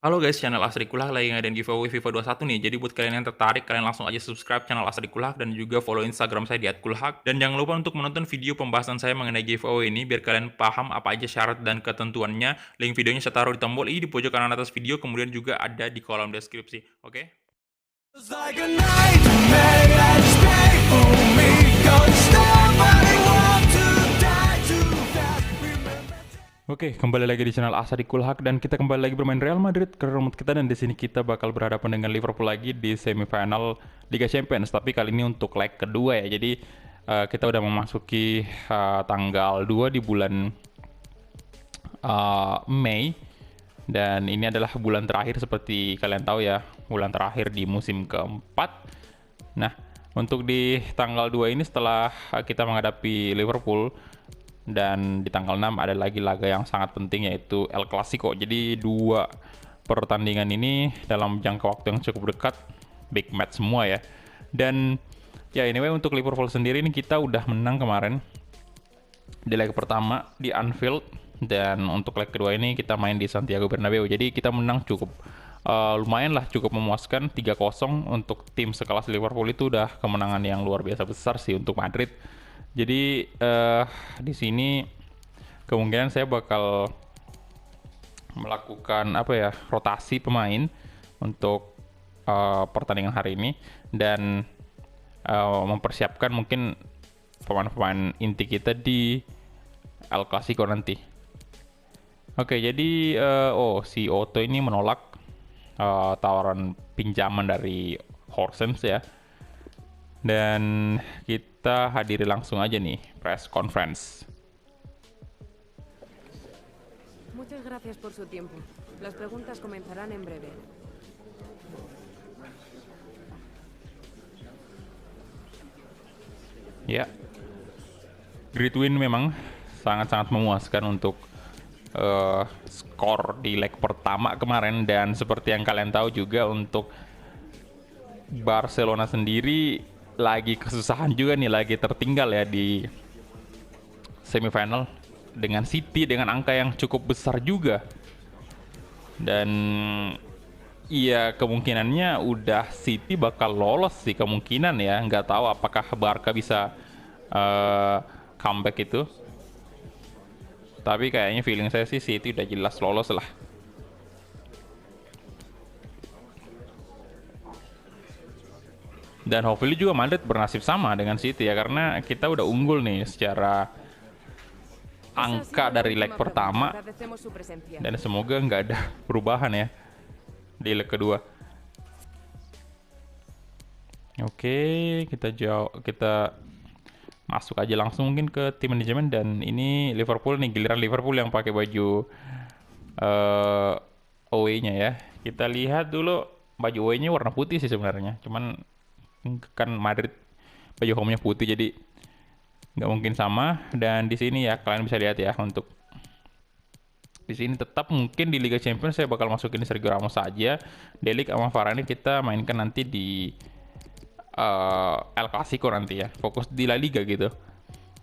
Halo guys, channel Asri Kulak lagi ngadain giveaway FIFA 21 nih. Jadi buat kalian yang tertarik, kalian langsung aja subscribe channel Asri Kulak dan juga follow Instagram saya di @kulhak. Dan jangan lupa untuk menonton video pembahasan saya mengenai giveaway ini biar kalian paham apa aja syarat dan ketentuannya. Link videonya saya taruh di tombol i di pojok kanan atas video, kemudian juga ada di kolom deskripsi. Oke? It's like a nightmare that's painful me. Don't stop, I want to die too fast. Remember. Oke, kembali lagi di channel Asa di Kulhak dan kita kembali lagi bermain Real Madrid ke rumah kita, dan di sini kita bakal berhadapan dengan Liverpool lagi di semifinal Liga Champions. Tapi kali ini untuk leg kedua ya. Jadi kita udah memasuki tanggal 2 di bulan Mei, dan ini adalah bulan terakhir seperti kalian tahu ya, bulan terakhir di musim keempat. Nah, untuk di tanggal 2 ini setelah kita menghadapi Liverpool, dan di tanggal 6 ada lagi laga yang sangat penting yaitu El Clasico. Jadi dua pertandingan ini dalam jangka waktu yang cukup dekat, big match semua ya. Dan ya anyway, untuk Liverpool sendiri ini kita udah menang kemarin di leg pertama di Anfield, dan untuk leg kedua ini kita main di Santiago Bernabeu. Jadi kita menang cukup lumayan lah, cukup memuaskan 3-0. Untuk tim sekelas Liverpool itu udah kemenangan yang luar biasa besar sih untuk Madrid. Jadi di sini kemungkinan saya bakal melakukan apa ya, rotasi pemain untuk pertandingan hari ini, dan mempersiapkan mungkin pemain-pemain inti kita di El Clasico nanti. Oke, jadi si Otto ini menolak tawaran pinjaman dari Horsens ya. Dan kita hadiri langsung aja nih press conference. Muchas gracias por su tiempo. Las preguntas comenzarán en breve. Ya, great win memang sangat-sangat memuaskan untuk skor di leg pertama kemarin. Dan seperti yang kalian tahu juga, untuk Barcelona sendiri lagi kesusahan juga nih, lagi tertinggal ya di semifinal dengan City dengan angka yang cukup besar juga. Dan iya, kemungkinannya udah City bakal lolos sih, kemungkinan ya. Nggak tahu apakah Barca bisa comeback itu. Tapi kayaknya feeling saya sih City udah jelas lolos lah. Dan hopefully juga Madrid bernasib sama dengan City ya, karena kita udah unggul nih secara Esa ha angka sido la dari leg última pertama, pregunta. Agradecemos su presencia. dan semoga nggak ada perubahan ya di leg kedua. Oke, kita masuk aja langsung mungkin ke tim manajemen. Dan ini Liverpool nih, giliran Liverpool yang pakai baju away-nya ya. Kita lihat dulu, baju away-nya warna putih sih sebenarnya, cuman kan Madrid baju home-nya putih, jadi nggak mungkin sama. Dan di sini ya kalian bisa lihat ya, untuk di sini tetap mungkin di Liga Champions saya bakal masukin Sergio Ramos saja. Delik sama Varane kita mainkan nanti di El Clasico nanti ya, fokus di La Liga gitu.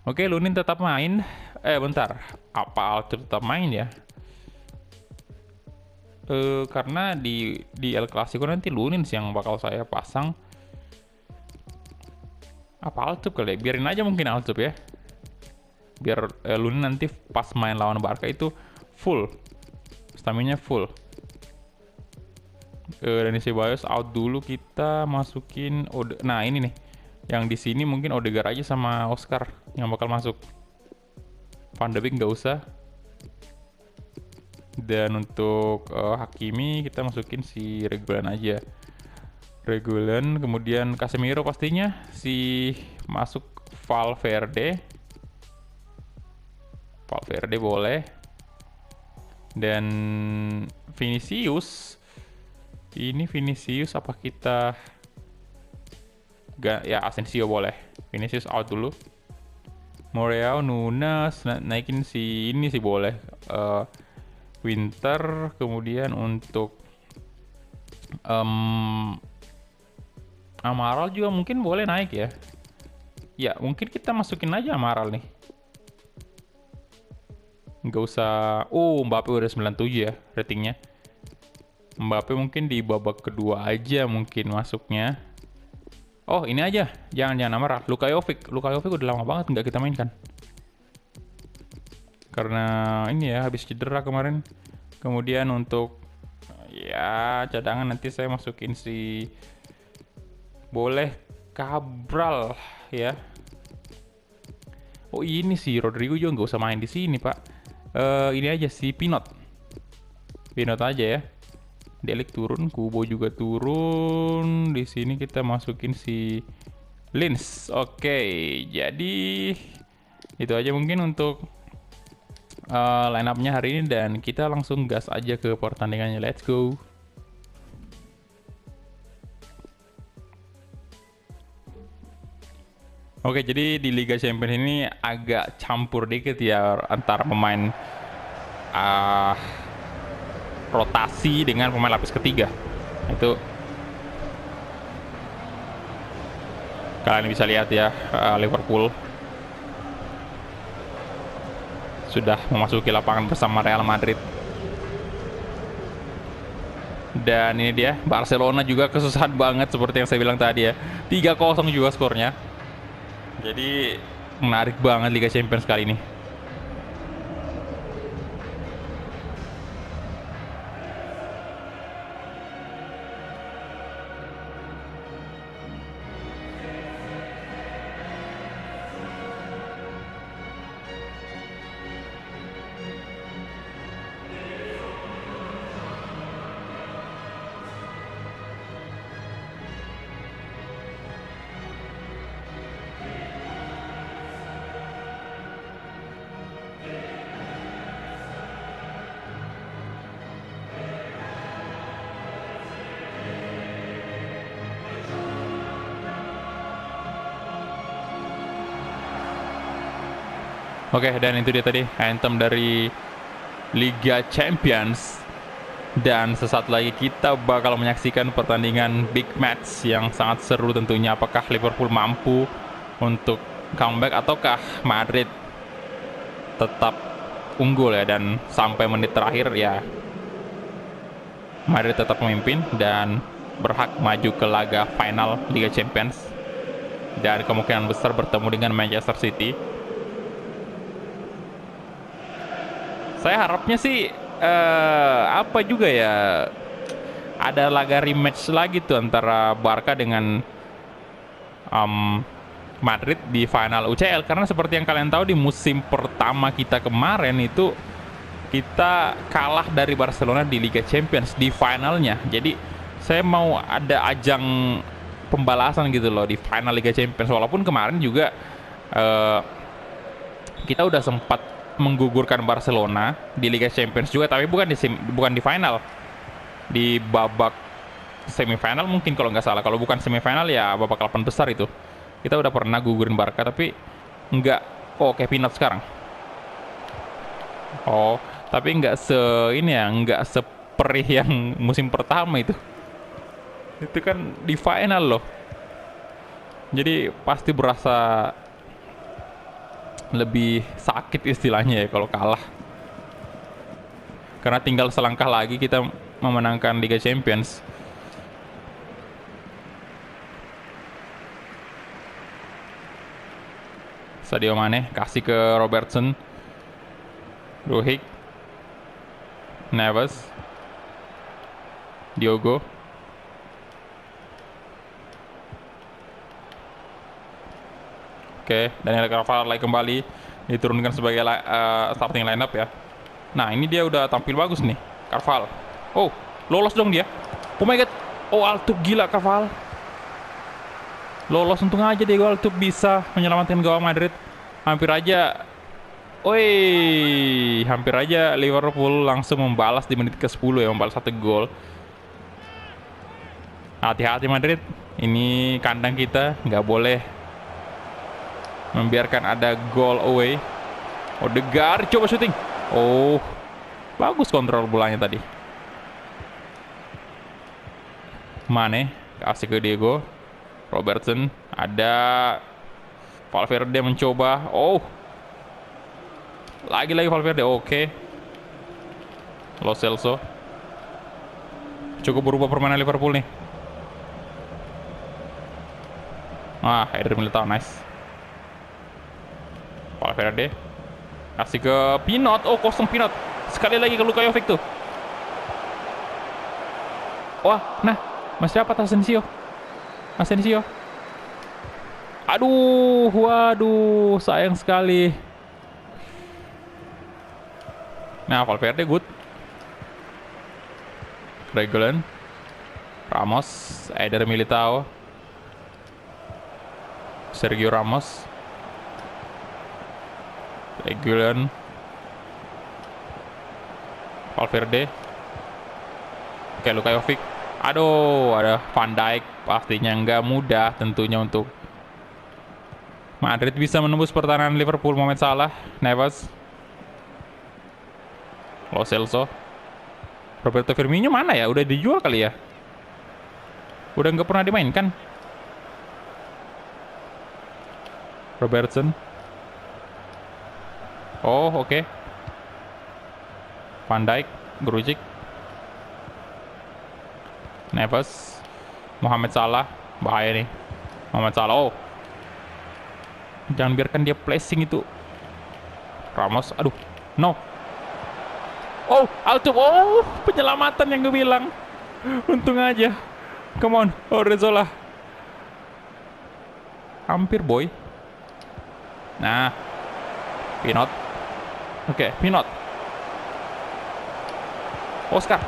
Oke, Lunin tetap main. Bentar, apa Altuve tetap main ya? Karena di El Clasico nanti Lunin sih yang bakal saya pasang. Apa Altuve kali ya? Biarin aja mungkin Altuve ya, biar Lunin nanti pas main lawan Barca itu full, stamina full. Dan Ceballos out dulu, kita masukin nah ini nih, yang di sini mungkin Odegaard aja sama Oscar yang bakal masuk. Van de Beek nggak usah. Dan untuk Hakimi kita masukin si Reguilon aja. Reguilon, kemudian Casemiro pastinya, si masuk Valverde boleh. Dan Vinicius apa kita ya, Asensio boleh. Vinicius out dulu. Moreau, Nunes, naikin si ini sih boleh, Winter. Kemudian untuk Amaral juga mungkin boleh naik ya. Ya mungkin kita masukin aja Amaral nih. Nggak usah. Mbappe udah 97 ya ratingnya. Mbappe mungkin di babak kedua aja mungkin masuknya. Oh, ini aja. Jangan marah. Luka Jovic udah lama banget nggak kita mainkan. Karena ini ya, habis cedera kemarin. Kemudian untuk ya cadangan nanti saya masukin si boleh Cabral ya. Oh, ini sih Rodrigo juga nggak usah main di sini, Pak. Ini aja si Pinot aja ya. Delik turun, Kubo juga turun. Di sini kita masukin si Lins. Oke, jadi itu aja mungkin untuk line up-nya hari ini, dan kita langsung gas aja ke pertandingannya. Let's go. Oke, jadi di Liga Champions ini agak campur dikit ya antara pemain rotasi dengan pemain lapis ketiga. Itu kalian bisa lihat ya, Liverpool sudah memasuki lapangan bersama Real Madrid. Dan ini dia, Barcelona juga kesusahan banget seperti yang saya bilang tadi ya. 3-0 juga skornya. Jadi menarik banget Liga Champions kali ini. Oke, dan itu dia tadi anthem dari Liga Champions. Dan sesaat lagi kita bakal menyaksikan pertandingan big match yang sangat seru tentunya. Apakah Liverpool mampu untuk comeback ataukah Madrid tetap unggul ya, dan sampai menit terakhir ya Madrid tetap memimpin dan berhak maju ke laga final Liga Champions, dan kemungkinan besar bertemu dengan Manchester City. Saya harapnya sih apa juga ya, ada laga rematch lagi tuh antara Barca dengan Madrid di final UCL, karena seperti yang kalian tahu di musim pertama kita kemarin itu kita kalah dari Barcelona di Liga Champions di finalnya. Jadi saya mau ada ajang pembalasan gitu loh di final Liga Champions, walaupun kemarin juga kita udah sempat menggugurkan Barcelona di Liga Champions juga, tapi bukan di final, di babak semifinal mungkin kalau nggak salah. Kalau bukan semifinal ya babak 8 besar itu kita udah pernah gugurin Barca, tapi nggak kayak Pinot sekarang. Tapi nggak nggak seperih yang musim pertama itu kan di final loh, jadi pasti berasa lebih sakit istilahnya ya kalau kalah, karena tinggal selangkah lagi kita memenangkan Liga Champions. Sadio Mane kasih ke Robertson, Ruhig, Neves, Diogo, oke, Daniel Carvajal lagi kembali diturunkan sebagai starting lineup ya. Nah, ini dia udah tampil bagus nih, Carvajal. Oh, lolos dong dia. Oh my god. Oh, Altub gila Carvajal. Lolos, untung aja Diego Altub bisa menyelamatkan gawang Madrid. Hampir aja Liverpool langsung membalas di menit ke-10 ya, membalas 1 gol. Hati-hati Madrid. Ini kandang kita, nggak boleh membiarkan ada goal away. Odegaard coba syuting. Oh, bagus kontrol bolanya tadi. Mane kasih ke Diego. Robertson, ada Valverde mencoba. Oh, lagi Valverde. Oke. Lo Celso, cukup berubah permainan Liverpool nih. Eder Militao, nice. Valverde kasih ke Pinot. Oh, kosong Pinot. Sekali lagi ke Luka Jovic tuh. Wah, nah, masih dapat Asensio. Aduh, waduh, sayang sekali. Nah, Valverde good. Reguilon, Ramos, Eder Militao, Sergio Ramos, Reguilon, Valverde, oke, Luka Jovic. Aduh, ada Van Dijk. Pastinya nggak mudah tentunya untuk Madrid bisa menembus pertahanan Liverpool. Mohamed Salah, Neves, Lo Celso, Roberto Firmino mana ya? Udah dijual kali ya? Udah nggak pernah dimainkan. Robertson. Oh, oke. Van Dijk, Grujic, Neves, Mohamed Salah. Bahaya nih Mohamed Salah. Oh, jangan biarkan dia placing itu. Ramos, aduh, no. Oh, Altuve. Oh, penyelamatan yang gue bilang. Untung aja. Come on, Odriozola. Hampir, boy. Nah, Pinot. Oke, Pinot. Oscar.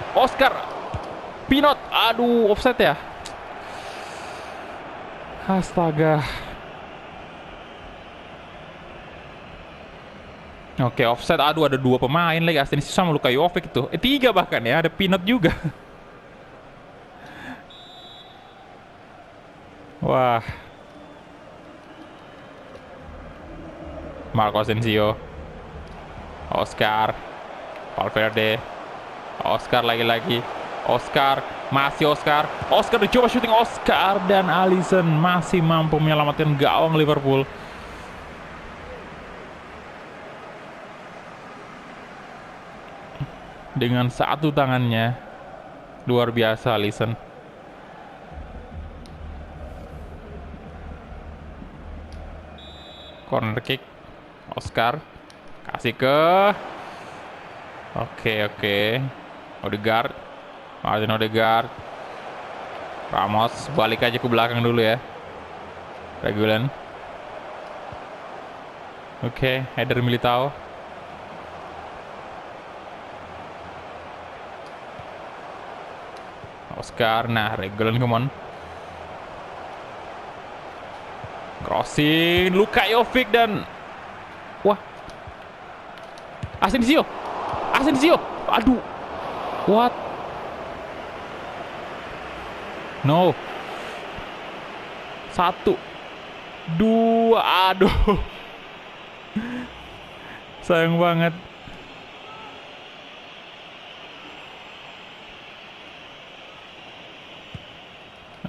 Pinot. Aduh, offset ya. Astaga. Oke, offset. Aduh, ada 2 pemain lagi. Asensio sama Luka Jovic itu. 3 bahkan ya. Ada Pinot juga. Wah. Marco Asensio. Oscar. Valverde. Oscar lagi-lagi. Oscar. Masih Oscar. Oscar dicoba shooting. Oscar dan Alisson masih mampu menyelamatkan gawang Liverpool. Dengan satu tangannya. Luar biasa Alisson. Corner kick. Oscar kasih ke Oke. Martin Odegaard. Ramos balik aja ke belakang dulu ya. Reguilon. Oke, Eder Militao. Oscar, nah Reguilon, come on. Crossing, Luka Jovic dan wah, Asensio, aduh, what? No, 1, 2, aduh, sayang banget.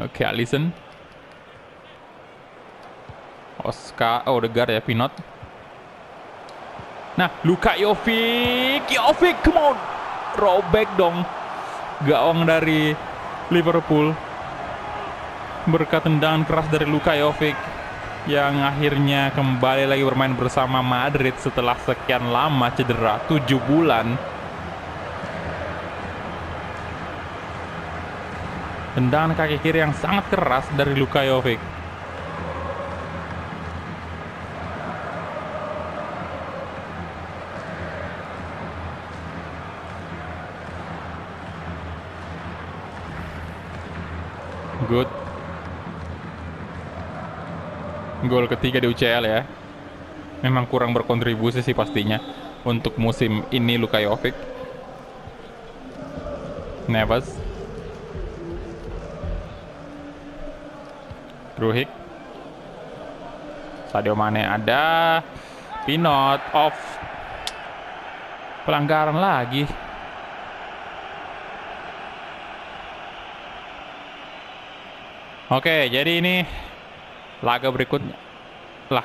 Oke, Alisson, Oscar, Odegaard ya, Pinot. Nah, Luka Jovic, come on, robek dong gawang dari Liverpool berkat tendangan keras dari Luka Jovic yang akhirnya kembali lagi bermain bersama Madrid setelah sekian lama cedera 7 bulan. Tendangan kaki kiri yang sangat keras dari Luka Jovic. Good. Gol ketiga di UCL ya. Memang kurang berkontribusi sih pastinya untuk musim ini Luka Jovic. Neves, Grujic, Sadio Mane ada, Pinot off. Pelanggaran lagi. Oke, jadi ini laga berikutnya. Lah,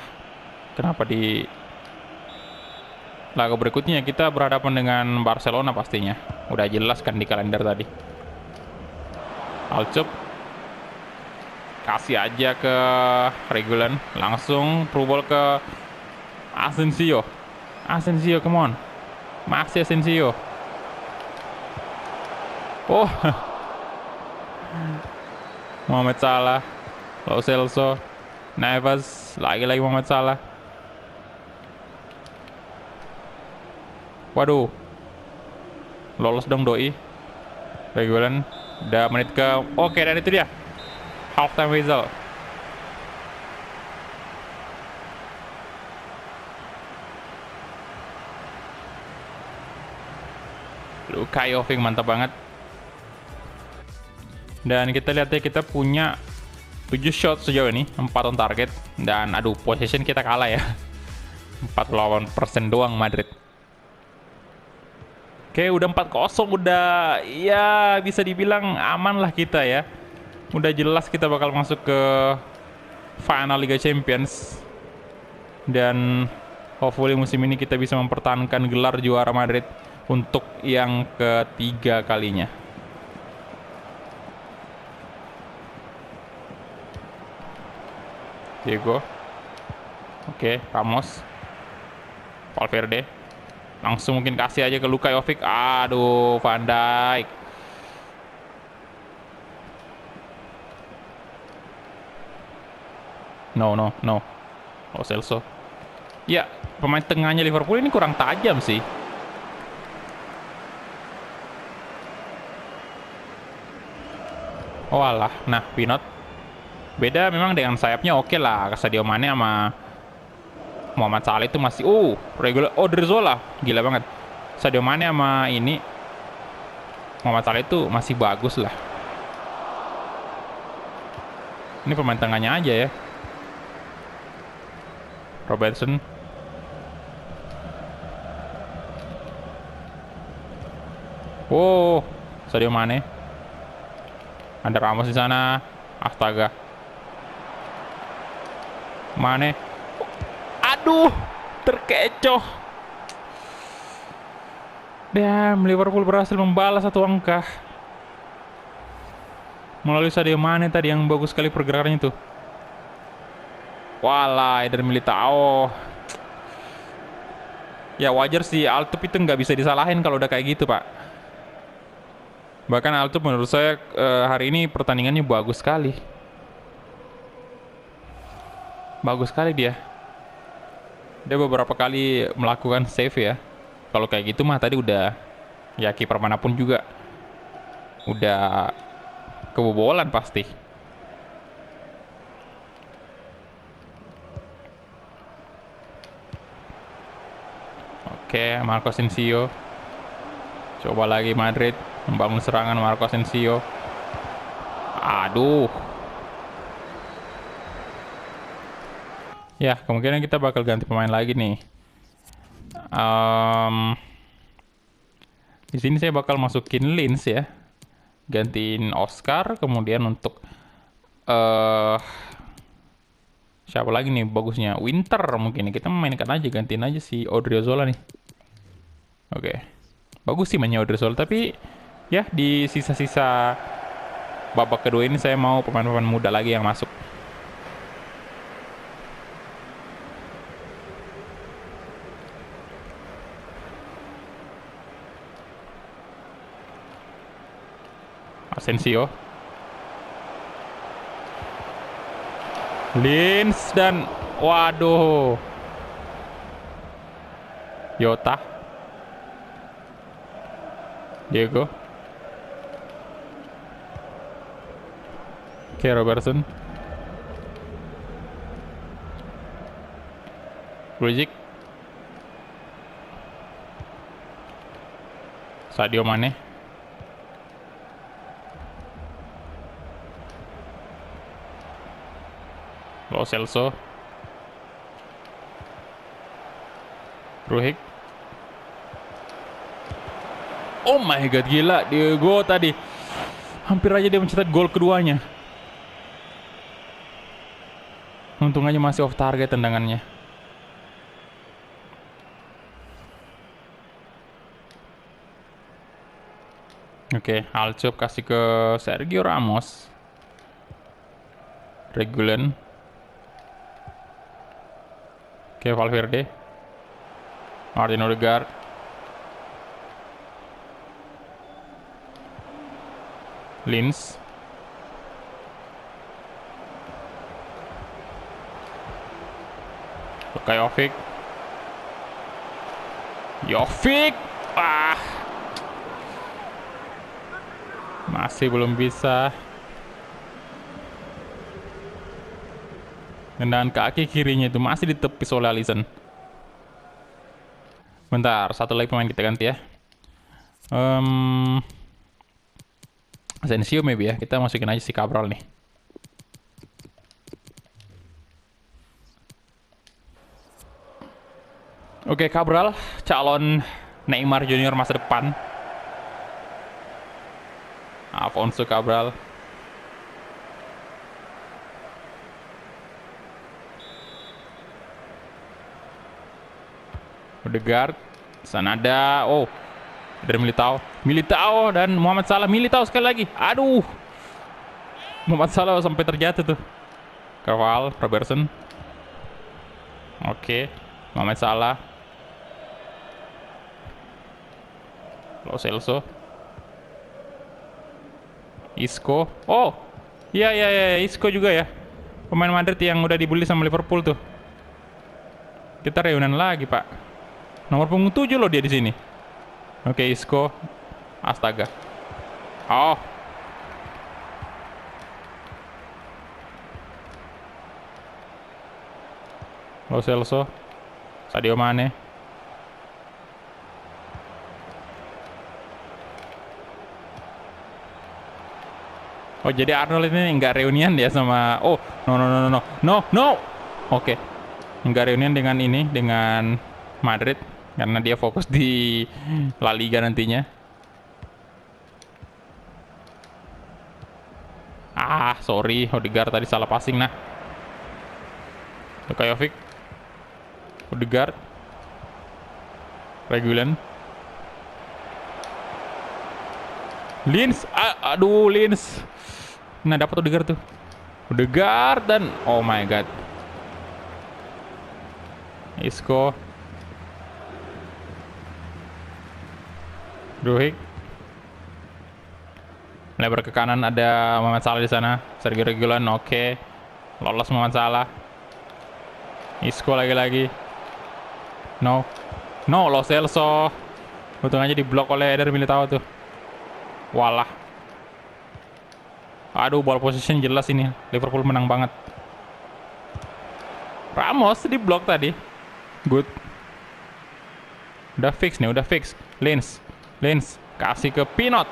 kenapa di laga berikutnya kita berhadapan dengan Barcelona pastinya. Udah jelas kan di kalender tadi. Alcup. Kasih aja ke Regulan. Langsung through ball ke Asensio. Asensio, come on. Masih Asensio. Oh. Mohamed Salah. Lo Celso. Neves. Lagi-lagi Mohamed Salah. Waduh. Lolos dong doi. Regulan. Udah menit ke... Oke, dan itu dia. Half time whistle. Luka Jovic mantap banget. Dan kita lihat ya, kita punya 7 shot sejauh ini, 4 on target. Dan aduh, possession kita kalah ya. 48% doang Madrid. Oke, udah 4-0, udah ya bisa dibilang aman lah kita ya. Udah jelas kita bakal masuk ke final Liga Champions. Dan hopefully musim ini kita bisa mempertahankan gelar juara Madrid untuk yang ketiga kalinya. Diego. Oke, Ramos. Valverde. Langsung mungkin kasih aja ke Luka Jovic. Aduh, Van Dijk. No. Lo Celso. Ya, pemain tengahnya Liverpool ini kurang tajam sih. Oh alah, nah Pinot. Beda memang dengan sayapnya oke lah. Sadio Mane sama Mohamed Salah itu masih regular. Odriozola gila banget. Sadio Mane sama ini Mohamed Salah itu masih bagus lah. Ini pemain tengahnya aja ya. Robertson. Wow, Sadio Mane. Ada Ramos di sana. Astaga. Mane. Aduh, terkecoh. Damn, Liverpool berhasil membalas satu angka melalui Sadio Mane tadi yang bagus sekali pergerakannya itu. Walah, Eder Militao. Ya wajar sih, Altup itu nggak bisa disalahin kalau udah kayak gitu, Pak. Bahkan Altup menurut saya hari ini pertandingannya bagus sekali. Bagus sekali dia. Dia beberapa kali melakukan save ya. Kalau kayak gitu mah tadi udah, ya kiper manapun juga udah kebobolan pasti. Oke, Marco Asensio. Coba lagi Madrid membangun serangan. Marco Asensio. Aduh. Ya, kemungkinan kita bakal ganti pemain lagi nih. Di sini saya bakal masukin Lins ya. Gantiin Oscar. Kemudian untuk siapa lagi nih bagusnya? Winter mungkin. Kita memainkan aja, gantiin aja si Odriozola nih. Oke. Bagus sih mainnya Odriozola, tapi ya di sisa-sisa babak kedua ini saya mau pemain-pemain muda lagi yang masuk. Asensio. Lins dan waduh. Yota. Diego. Oke, Robertson. Grujic. Sadio Mane. Lo Celso. Grujic. Oh my god, gila. Diego tadi hampir aja dia mencetak gol keduanya. Untung aja masih off target tendangannya. Oke, Alcup kasih ke Sergio Ramos. Regulen. Oke, Valverde. Martin Odegaard. Linz. Luka Jovic. Jovic. Masih belum bisa. Tendangan kaki kirinya itu masih ditepis oleh Alisson. Bentar, satu lagi pemain kita ganti ya. Asensio maybe ya. Kita masukin aja si Cabral nih. Oke, Cabral, calon Neymar Junior masa depan. Afonso Cabral. Odegaard. Sana ada. Oh, dari Militao dan Muhammad Salah. Militao sekali lagi. Aduh. Muhammad Salah sampai terjatuh tuh. Carvalho, Robertson. Oke. Muhammad Salah. Lo Celso. Isco. Oh. Iya, Isco juga ya. Pemain Madrid yang udah dibeli sama Liverpool tuh. Kita reunian lagi, Pak. Nomor punggung 7 loh dia di sini. Oke, Isco. Astaga. Oh. Lo Celso. Sadio Mane. Oh, jadi Arnold ini nggak reunian ya sama... Oh, no. Oke. Nggak reunian dengan ini, dengan Madrid. Karena dia fokus di La Liga nantinya. Sorry. Odegaard tadi salah passing, nah. Luka Jovic. Odegaard. Regulen. Linz. Aduh, Linz. Nah, dapat Odegaard tuh. Odegaard dan oh my god. Isco. Grujic. Lebar ke kanan, ada Muhammad Salah di sana. Sergio Reguilon, oke. Lolos Muhammad Salah. Isco lagi-lagi. No, Lo Celso. Untung aja diblok oleh Eder Militao tuh. Walah. Aduh, ball position jelas ini. Liverpool menang banget. Ramos diblok tadi. Good. Udah fix nih, Linz. Kasih ke Pinot.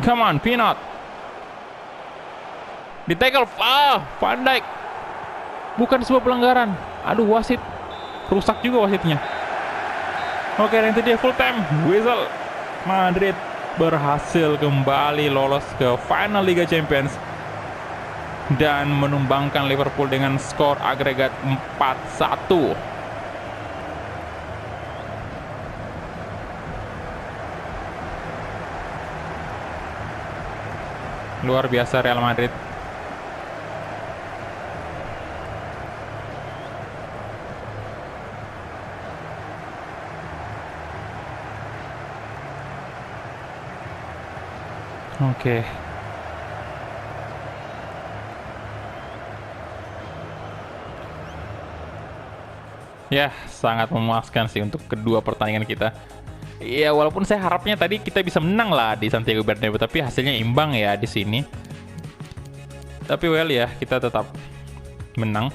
Come on, Pinot. Di tackle. Van Dijk. Bukan sebuah pelanggaran. Aduh, wasit. Rusak juga wasitnya. Oke, dan itu dia full time whistle. Madrid berhasil kembali lolos ke final Liga Champions dan menumbangkan Liverpool dengan skor agregat 4-1. Luar biasa Real Madrid. Oke. Ya, sangat memuaskan sih untuk kedua pertandingan kita. Ya, walaupun saya harapnya tadi kita bisa menang lah di Santiago Bernabeu, tapi hasilnya imbang ya di sini. Tapi well ya, kita tetap menang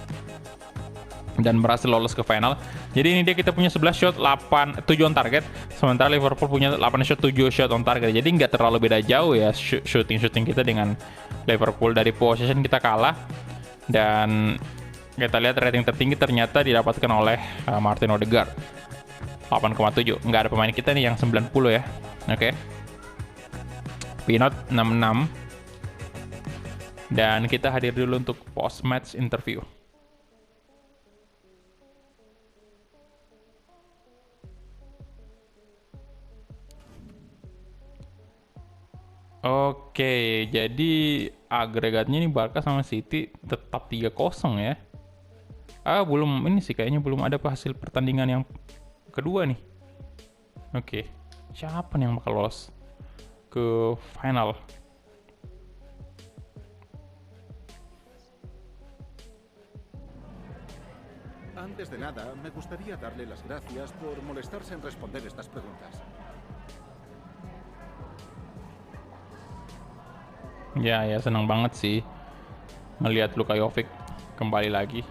dan berhasil lolos ke final. Jadi ini dia, kita punya 11 shot, 7 on target. Sementara Liverpool punya 8 shot, 7 shot on target. Jadi nggak terlalu beda jauh ya shooting kita dengan Liverpool. Dari possession kita kalah. Dan kita lihat rating tertinggi ternyata didapatkan oleh Martin Odegaard. 8,7. Nggak ada pemain kita nih yang 90 ya. Oke. Pinot 66. Dan kita hadir dulu untuk post-match interview. Oke, jadi agregatnya ini Barca sama City tetap 3-0 ya. Belum ini sih, kayaknya belum ada hasil pertandingan yang kedua nih. Oke, siapa nih yang bakal lolos ke final? Antes de nada, me gustaría darle las gracias por molestarse en responder estas preguntas. Ya senang banget sih ngelihat Luka Jovic kembali lagi.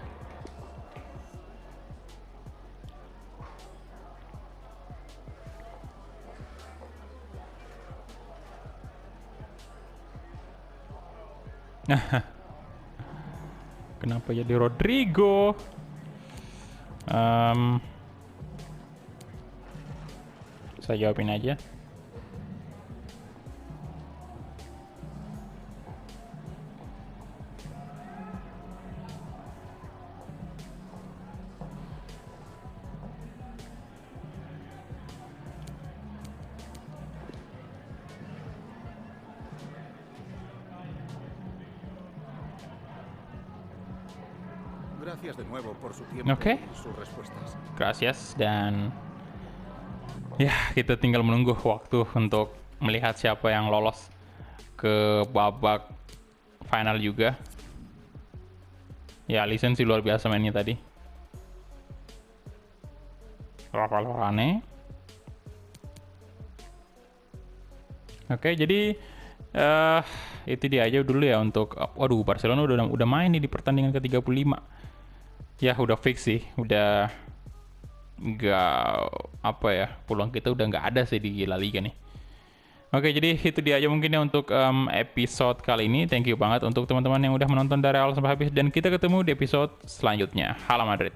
Kenapa jadi Rodrigo? Saya jawabin aja. Gracias de nuevo por su tiempo Oke. y sus respuestas. Gracias, dan ya kita tinggal menunggu waktu untuk melihat siapa yang lolos ke babak final juga. Ya, Alisson sih luar biasa mainnya tadi. Rafael Varane. Oke, jadi itu dia aja dulu ya untuk waduh, Barcelona udah main nih di pertandingan ke-35. Ya udah fix sih, udah nggak apa ya, peluang kita udah nggak ada sih di La Liga nih. Oke, jadi itu dia aja mungkin ya untuk episode kali ini. Thank you banget untuk teman-teman yang udah menonton dari awal sampai habis, dan kita ketemu di episode selanjutnya. Hala Madrid.